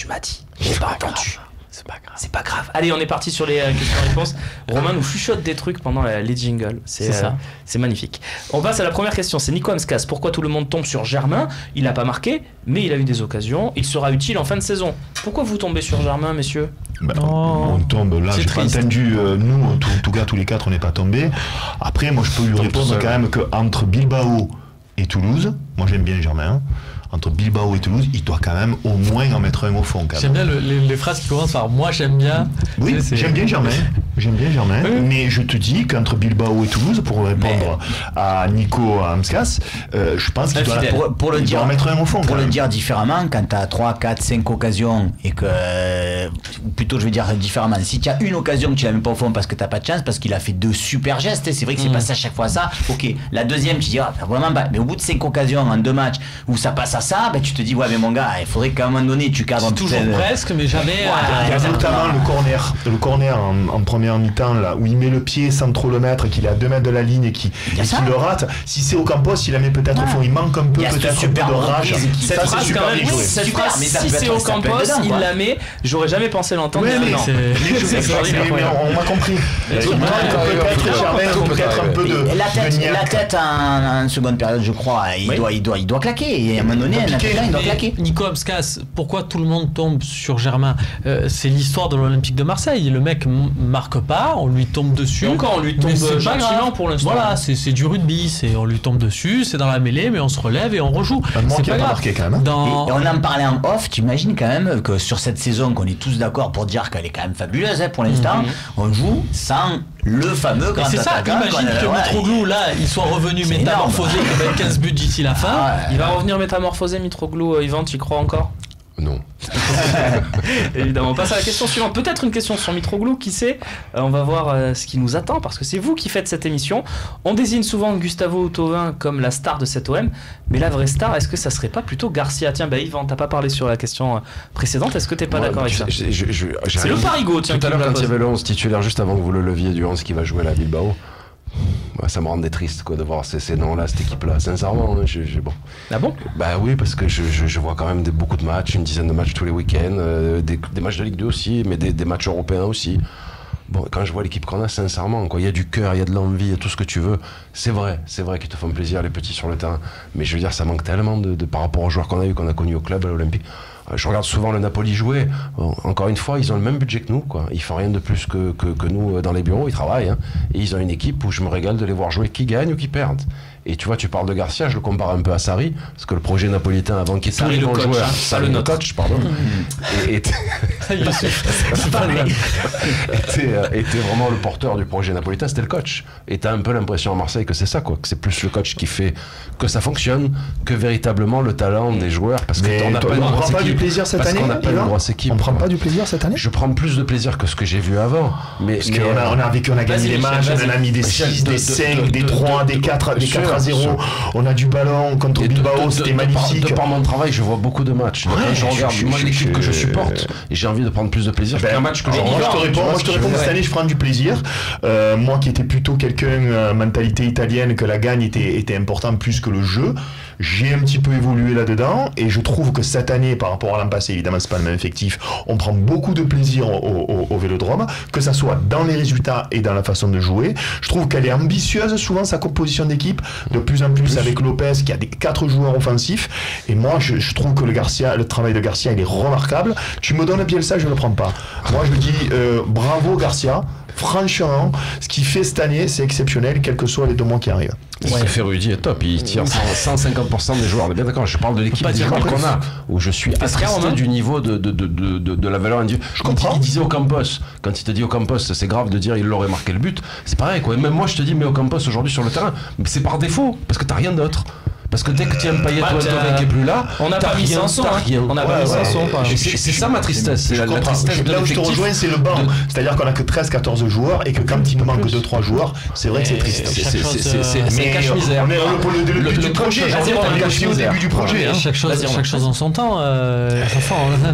tu m'as dit. J'ai pas entendu. C'est pas grave. C'est pas grave. Allez, on est parti sur les questions-réponses. Romain nous chuchote des trucs pendant les jingles. C'est ça. C'est magnifique. On passe à la première question. C'est Nico Amskas. Pourquoi tout le monde tombe sur Germain? Il n'a pas marqué, mais il a eu des occasions. Il sera utile en fin de saison. Pourquoi vous tombez sur Germain, messieurs? On tombe là. J'ai pas entendu. Nous, en tout cas, tous les quatre, on n'est pas tombés. Après, moi, je peux lui répondre quand même qu'entre Bilbao et Toulouse, moi, j'aime bien Germain. Entre Bilbao et Toulouse, il doit quand même au moins en mettre un au fond. J'aime bien les phrases qui commencent par moi j'aime bien. Oui, j'aime bien Germain. Mais je te dis qu'entre Bilbao et Toulouse, pour répondre à Nico Amskas, je pense qu'il doit en mettre un au fond. Pour le dire différemment, quand tu as 3, 4, 5 occasions et que. Ou plutôt, je vais dire différemment, si tu as une occasion que tu la mets pas au fond parce que tu n'as pas de chance, parce qu'il a fait 2 super gestes, c'est vrai que c'est passé à chaque fois ça. Ok, la deuxième, tu dis, vraiment pas. Mais au bout de 5 occasions en 2 matchs où ça passe à ça, ben tu te dis ouais mais mon gars il faudrait qu'à un moment donné tu cadres toujours presque mais jamais il y a notamment le corner en première mi-temps là où il met le pied sans trop le mettre, qu'il est à 2 mètres de la ligne et qu'il le rate. Si c'est au Campos, il la met peut-être au fond, il manque un peu peut-être un peu de rage. Cette phrase quand même, cette phrase, si c'est au Campos, il la met. J'aurais jamais pensé l'entendre. Mais on m'a compris. Peut-être un peu de la tête en seconde période, je crois, il doit claquer. Et à un moment donné, il doit claquer. Nico Amskas, pourquoi tout le monde tombe sur Germain? C'est l'histoire de l'Olympique de Marseille. Le mec marque pas, on lui tombe dessus. Encore, on lui tombe gentiment pour l'instant. Voilà, c'est du rugby. On lui tombe dessus, c'est dans la mêlée, mais on se relève et on rejoue. C'est pas grave. Marqué quand même. Et on en parlait en off. Tu imagines quand même que sur cette saison, qu'on est tous d'accord pour dire qu'elle est quand même fabuleuse pour l'instant, on joue sans le fameux grand attaquant. C'est ça, imagine que Mitroglou, là, il soit revenu métamorphosé, qu'il ait 15 buts d'ici la fin. Il va revenir métamorphosé, Mitroglou. Yvan, tu y crois encore? Non. Évidemment, on passe à la question suivante. Peut-être une question sur Mitroglou, qui sait. On va voir ce qui nous attend, parce que c'est vous qui faites cette émission. On désigne souvent Gustavo Thauvin comme la star de cette OM, mais la vraie star, est-ce que ça serait pas plutôt Garcia? Tiens, Yvan, t'as pas parlé sur la question précédente, est-ce que t'es pas d'accord avec ça? C'est le parigo, tiens. Tout à l'heure, quand il y avait le 11 titulaire, juste avant que vous le leviez du 11 qui va jouer à la Bilbao, ça me rendait triste de voir ces noms-là, cette équipe-là, sincèrement. Bon. Ah bon? Bah oui, parce que je vois quand même beaucoup de matchs, une dizaine de matchs tous les week-ends, des matchs de Ligue 2 aussi, mais des matchs européens aussi. Bon, quand je vois l'équipe qu'on a, sincèrement, il y a du cœur, il y a de l'envie, il y a tout ce que tu veux. C'est vrai qu'ils te font plaisir, les petits sur le terrain. Mais je veux dire, ça manque tellement par rapport aux joueurs qu'on a connus au club, à l'Olympique. Je regarde souvent le Napoli jouer. Bon, encore une fois, ils ont le même budget que nous, quoi. Ils font rien de plus que nous dans les bureaux. Ils travaillent, hein. Et ils ont une équipe où je me régale de les voir jouer, qui gagnent ou qui perdent. Et tu vois, tu parles de Garcia, je le compare un peu à Sarri, parce que le projet napolitain avant qu'il soit le joueur, Sarri le coach, pardon, était vraiment le porteur du projet napolitain, c'était le coach. Et t'as un peu l'impression à Marseille que c'est ça, quoi, que c'est plus le coach qui fait que ça fonctionne que véritablement le talent des joueurs, parce que on prend pas du plaisir cette année. On prend pas du plaisir cette année. Je prends plus de plaisir que ce que j'ai vu avant, mais parce qu'on a gagné les matchs, on a mis des 6, des 5, des 3, des 4, des 4 à 0, on a du ballon contre Bilbao, c'était magnifique. De par mon travail, je vois beaucoup de matchs. Quand je regarde l'équipe que je supporte, et j'ai envie de prendre plus de plaisir qu'un match que je regarde. Moi je te réponds que cette année je prends du plaisir. Moi qui étais plutôt quelqu'un mentalité italienne, que la gagne était importante plus que le jeu, j'ai un petit peu évolué là-dedans et je trouve que cette année par rapport à l'an passé, évidemment c'est pas le même effectif, on prend beaucoup de plaisir au Vélodrome, que ça soit dans les résultats et dans la façon de jouer. Je trouve qu'elle est ambitieuse souvent, sa composition d'équipe, de plus en plus avec Lopez qui a 4 joueurs offensifs, et moi je trouve que le travail de Garcia il est remarquable. Tu me donnes Bielsa, je ne le prends pas. Moi je dis bravo Garcia. Franchement, ce qu'il fait cette année, c'est exceptionnel, quels que soient les 2 mois qui arrivent. Ce qu'il fait Rudy est top, il tire 150% des joueurs. On est bien d'accord, je parle de l'équipe des joueurs qu'on a, où je suis attristé du niveau de la valeur individuelle. Je comprends. Il disait Ocampos, quand il te dit Ocampos, c'est grave de dire il aurait marqué le but, c'est pareil, quoi. Et même moi je te dis, mais Ocampos aujourd'hui sur le terrain, mais c'est par défaut, parce que t'as rien d'autre. Parce que dès que tu aimes Payet ou Antoine qui est plus là, on n'a pas mis Sanson. On n'a pas mis Sanson. C'est ça ma tristesse. C'est la tristesse de là où je te rejoins, c'est le banc. C'est-à-dire qu'on a que 13-14 joueurs et que quand il nous manque 2-3 joueurs, c'est vrai que c'est triste. C'est cache-misère. Le projet, on est au début du projet. Chaque chose en son temps.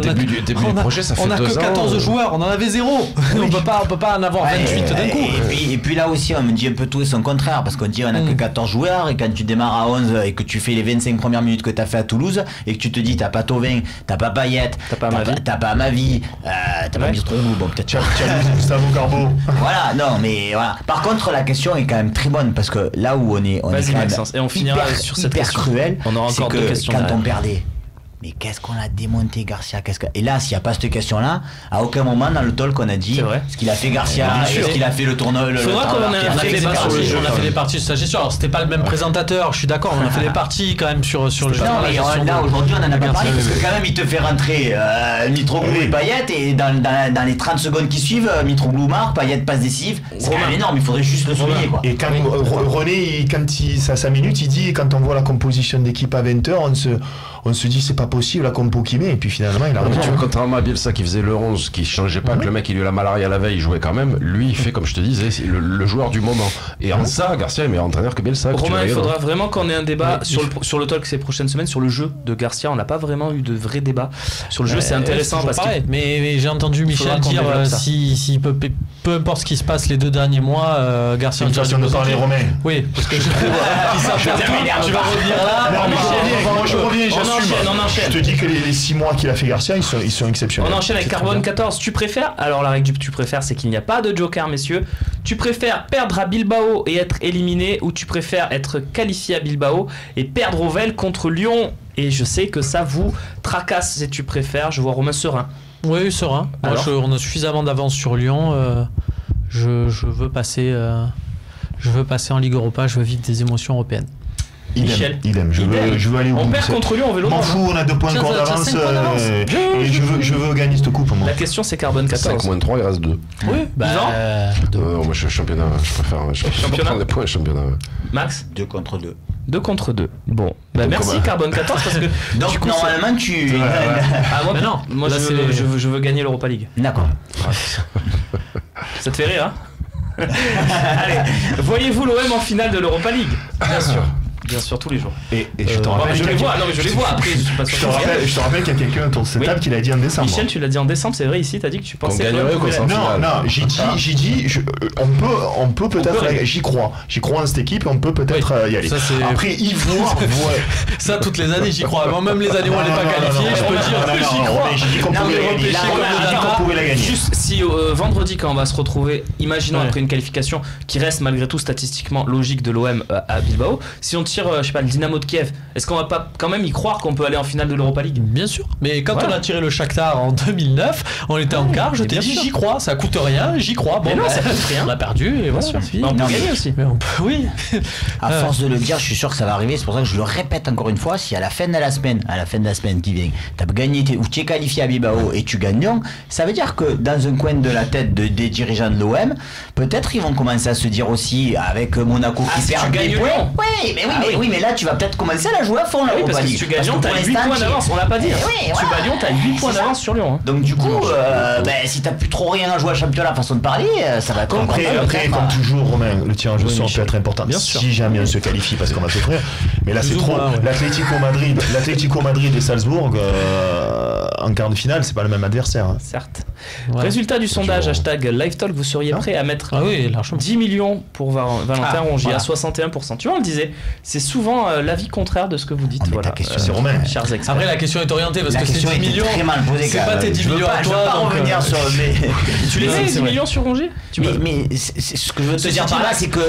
Début du projet, ça fait 2 ans. On a que 14 joueurs, on en avait 0. On peut pas en avoir 28 d'un coup. Et puis là aussi, on me dit un peu tout et son contraire, parce qu'on dit on a que 14 joueurs et quand tu démarres à 11 et que tu fais les 25 premières minutes que t'as fait à Toulouse et que tu te dis t'as pas Thauvin, t'as pas Payet, t'as pas Amavi, t'as pas Mitroglou, bon peut-être Gustavo Carbo. Voilà, non mais voilà. Par contre la question est quand même très bonne parce que là où on est quand même Maxence, et on finira sur cette hyper question. cruel, On aura c'est encore deux que questions quand derrière. on perdait. Mais qu'est-ce qu'on a démonté Garcia, Et là, s'il n'y a pas cette question-là, à aucun moment dans le talk on a dit C'est vrai. ce qu'il a fait Garcia, Bien sûr. ce qu'il a fait le tournoi. Faudra qu'on en ait un vrai débat sur le jeu. On a fait des parties sur sa gestion. Alors, c'était pas le même présentateur, je suis d'accord. On a fait des parties quand même sur le jeu. Non, mais là aujourd'hui on en a pas parlé parce que quand même il te fait rentrer Mitroglou et Payet et dans les 30 secondes qui suivent, Mitroglou marque, Payet passe décisive. C'est quand même énorme, il faudrait juste le souligner quoi. Et quand René, ça 5 minutes, il dit quand on voit la composition d'équipe à 20h, on se dit c'est pas possible la compo qu'il met, et puis finalement il arrive. Tu vois, contrairement à Bielsa qui faisait le 11, qui changeait pas, que le mec il a eu la malaria la veille, il jouait quand même, lui il fait comme je te disais, c'est le joueur du moment. Et en ça, Garcia est meilleur entraîneur que Bielsa. Romain, il faudra vraiment qu'on ait un débat sur le talk ces prochaines semaines sur le jeu de Garcia. On n'a pas vraiment eu de vrai débat sur le jeu, c'est intéressant parce que. Mais j'ai entendu Michel dire si peu importe ce qui se passe les 2 derniers mois, Garcia. C'est une façon de parler Romain. Oui, parce que tu vas revenir là. Non, mais je reviens, j'assume. Je te dis que les 6 mois qu'il a fait Garcia, ils sont exceptionnels. On enchaîne avec Carbone 14. Tu préfères, alors la règle du tu préfères, c'est qu'il n'y a pas de joker, messieurs. Tu préfères perdre à Bilbao et être éliminé, ou tu préfères être qualifié à Bilbao et perdre au Vel contre Lyon? Et je sais que ça vous tracasse si tu préfères. Je vois Romain serein. Oui, serein. Moi, on a suffisamment d'avance sur Lyon. Je veux passer en Ligue Europa. Je veux vivre des émotions européennes. Michel. Idem. Je veux aller au bout. On perd contre Lyon en vélo. M'en fous, on a 2 points encore d'avance. Et je veux gagner cette coupe. Moi. La question c'est Carbone 14. 5 - 3, il reste 2. Oui, Moi je suis championnat, je préfère prendre des points championnat. Max 2 contre 2. 2 contre 2. Bon, merci Carbone 14 parce que. Donc normalement tu. Moi je veux gagner l'Europa League. D'accord. Ça te fait rire, hein? Allez, voyez-vous l'OM en finale de l'Europa League? Bien sûr. Bien sûr, tous les jours. Et je te rappelle. Je les vois, non mais je les vois après. Je te rappelle qu'il y a quelqu'un autour de cette table qui l'a dit en décembre. Michel, tu l'as dit en décembre, c'est vrai ici, t'as dit que tu pensais qu'on gagnerait quoi, Non, j'ai dit, on peut peut-être, j'y crois en cette équipe, on peut peut-être y aller. Ça, après, y voir, ça toutes les années j'y crois. Moi, même les années où on n'est pas qualifié, je peux dire que j'y crois. J'ai dit qu'on pouvait la gagner. Juste si vendredi quand on va se retrouver, imaginons après une qualification qui reste malgré tout statistiquement logique de l'OM à Bilbao, si on tire je sais pas le Dynamo de Kiev, est-ce qu'on va pas quand même y croire qu'on peut aller en finale de l'Europa League? Bien sûr, mais quand on a tiré le Shakhtar en 2009, on était en quart, je t'ai dit j'y crois, ça coûte rien, j'y crois. Bon, ça coûte rien. On a perdu et voilà. On peut gagner aussi. Mais on peut, oui. À force de le dire, je suis sûr que ça va arriver. C'est pour ça que je le répète encore une fois. Si à la fin de la semaine qui vient, t'as gagné ou tu es qualifié à Bilbao et tu gagnes Lyon, ça veut dire que dans un coin de la tête des dirigeants de l'OM, peut-être ils vont commencer à se dire aussi avec Monaco qui perd des points. Oui, mais là tu vas peut-être commencer à la jouer à fond là. Oui, parce que si tu gagnes Lyon, t'as 8 points d'avance. On l'a pas dit. Tu bats Lyon, t'as 8 points d'avance sur Lyon. Donc du coup, si t'as plus trop rien à jouer à championnat, façon de parler, ça va être Après, comme toujours, Romain, le tirage au sort peut être important. Si jamais on se qualifie parce qu'on va souffrir. Mais là, c'est trop. L'Atlético Madrid et Salzbourg en quart de finale, c'est pas le même adversaire. Certes. Résultat du sondage #LiveTalk, vous seriez prêt à mettre 10 millions pour Valentin Rongier à 61%. Tu vois, on le disait, c'est souvent l'avis contraire de ce que vous dites. Voilà. C'est Romain. Chers experts. Après, la question est orientée parce que c'est 10 millions. C'est pas tes 10 millions à toi. Je veux pas revenir sur. Tu les as 10 millions sur Rongier? Mais ce que je veux te dire par là, c'est que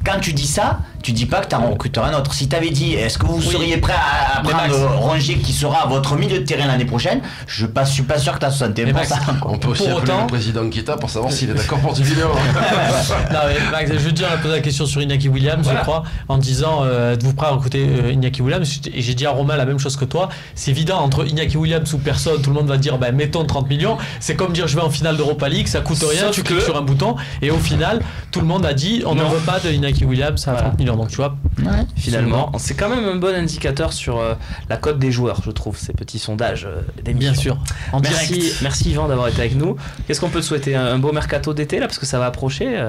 quand tu dis ça, tu dis pas que t'en recrutes un autre. Si t'avais dit, est-ce que vous seriez prêt à prendre Rongier qui sera votre milieu de terrain l'année prochaine, je suis pas sûr que t'as 61%. On peut aussi appeler le président Kita pour savoir s'il est d'accord pour 10 millions. Non mais Max, je veux dire, on a posé la question sur Iñaki Williams, je crois, en disant êtes-vous prêt à recruter Iñaki Williams? Et j'ai dit à Romain la même chose que toi. C'est évident, entre Iñaki Williams ou personne, tout le monde va dire mettons 30 millions. C'est comme dire je vais en finale d'Europa League, ça coûte rien, tu cliques sur un bouton. Et au final, tout le monde a dit on ne veut pas de Iñaki Williams à 30 millions. Donc tu vois, finalement, c'est quand même un bon indicateur sur la cote des joueurs, je trouve, ces petits sondages d'émission. Bien sûr. Merci Yvan d'avoir été avec nous. Qu'est-ce qu'on peut te souhaiter? Un beau mercato d'été là, parce que ça va approcher.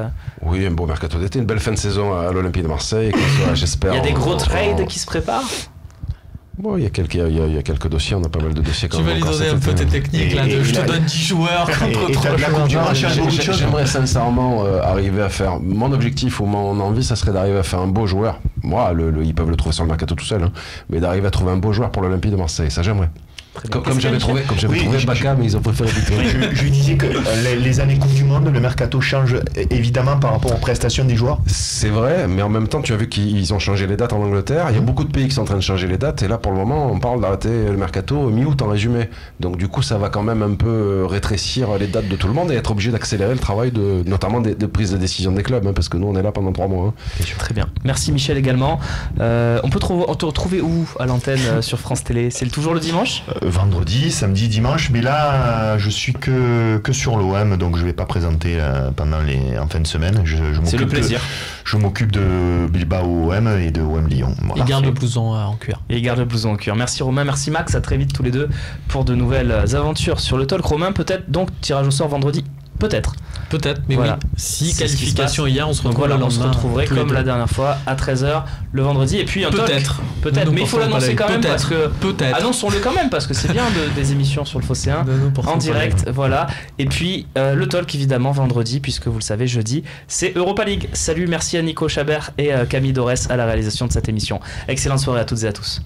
Oui, un beau mercato d'été, une belle fin de saison à l'Olympique de Marseille. J'espère. Il y a des gros trades qui se préparent. Bon, il y a quelques dossiers, on a pas mal de dossiers. Tu vas lui donner un peu tes techniques là, je te donne 10 joueurs contre 3 joueurs. J'aimerais sincèrement arriver à faire, mon objectif ou mon envie, ça serait d'arriver à faire un beau joueur moi, ils peuvent le trouver sur le mercato tout seul, hein, mais d'arriver à trouver un beau joueur pour l'Olympique de Marseille, ça j'aimerais. Comme j'avais trouvé Baka, mais ils ont préféré Vitor. Je lui disais que les années Coupe du Monde, le mercato change évidemment par rapport aux prestations des joueurs. C'est vrai, mais en même temps, tu as vu qu'ils ont changé les dates en Angleterre. Il y a beaucoup de pays qui sont en train de changer les dates, et là, pour le moment, on parle d'arrêter le mercato mi-août en résumé. Donc, du coup, ça va quand même un peu rétrécir les dates de tout le monde et être obligé d'accélérer le travail, notamment de prise de décision des clubs, hein, parce que nous, on est là pendant 3 mois. Hein. Très bien. Merci Michel également. On peut te retrouver où à l'antenne sur France Télé? C'est toujours le dimanche? Vendredi, samedi, dimanche, mais là je suis que sur l'OM, donc je vais pas présenter en fin de semaine. C'est le plaisir. Je m'occupe de Bilbao OM et de OM Lyon. Voilà. Il garde le blouson en cuir. Et il garde le blouson en cuir. Merci Romain, merci Max, à très vite tous les deux pour de nouvelles aventures sur le talk. Romain, peut-être donc tirage au sort vendredi. Peut-être, mais voilà. Oui. Si qualification il y a, on se retrouve on se retrouverait comme la dernière fois à 13h le vendredi. Et puis un peut-être, mais il faut l'annoncer quand même parce que annonçons-le quand même parce que c'est bien des émissions sur le Phocéen en direct, voilà. Et puis le talk évidemment vendredi, puisque vous le savez, jeudi c'est Europa League. Salut, merci à Nico Chabert et Camille Dorès à la réalisation de cette émission. Excellente soirée à toutes et à tous.